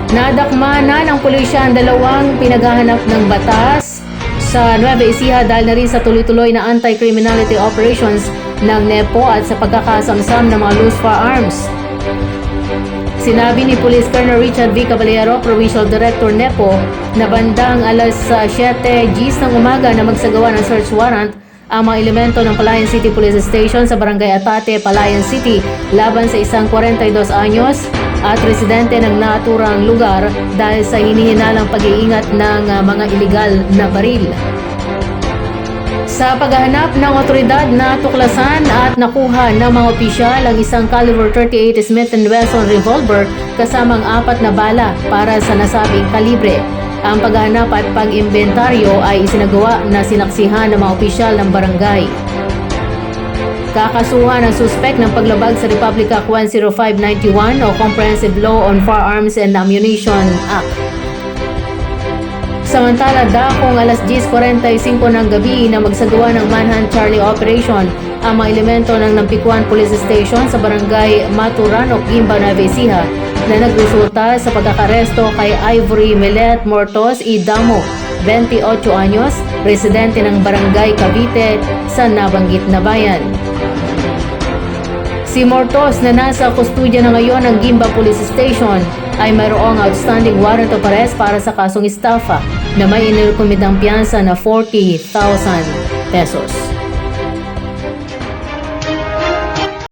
Nadakma na ng pulisya ang dalawang pinaghahanap ng batas sa Nueva Ecija dahil na rin sa tuloy-tuloy na anti-criminality operations ng NEPO at sa pagkakasamsam ng mga loose firearms. Sinabi ni Police Colonel Richard V. Caballero, Provincial Director NEPO, na bandang alas 7 Gs ng umaga na magsagawa ng search warrant ang mga elemento ng Palayan City Police Station sa Barangay Atate, Palayan City laban sa isang 42 anyos at residente ng naturang lugar dahil sa hinihinalang pag-iingat ng mga iligal na baril. Sa paghahanap ng otoridad, natuklasan at nakuha ng mga opisyal ang isang caliber 38 Smith & Wesson revolver kasamang 4 na bala para sa nasabing kalibre. Ang paghahanap at pag-imbentaryo ay isinagawa na sinaksihan ng mga opisyal ng barangay. Kakasuhan ang suspek ng paglabag sa Republic Act 10591 o Comprehensive Law on Firearms and Ammunition Act. Samantala, dakong alas 10:45 ng gabi na magsagawa ng Manhunt Charlie Operation ang mga elemento ng Nampikuan Police Station sa Barangay Maturanok, Guimba, Nueva Ecija na nagresulta sa pagkakaresto kay Ivory Milet Mortos Idamo, 28 anyos, residente ng Barangay Cavite sa nabanggit na bayan. Si Mortos na nasa kustudya na ngayon ng Guimba Police Station ay mayroong outstanding warrant of arrest para sa kasong estafa na may inirekomendang piyansa na 40,000 pesos.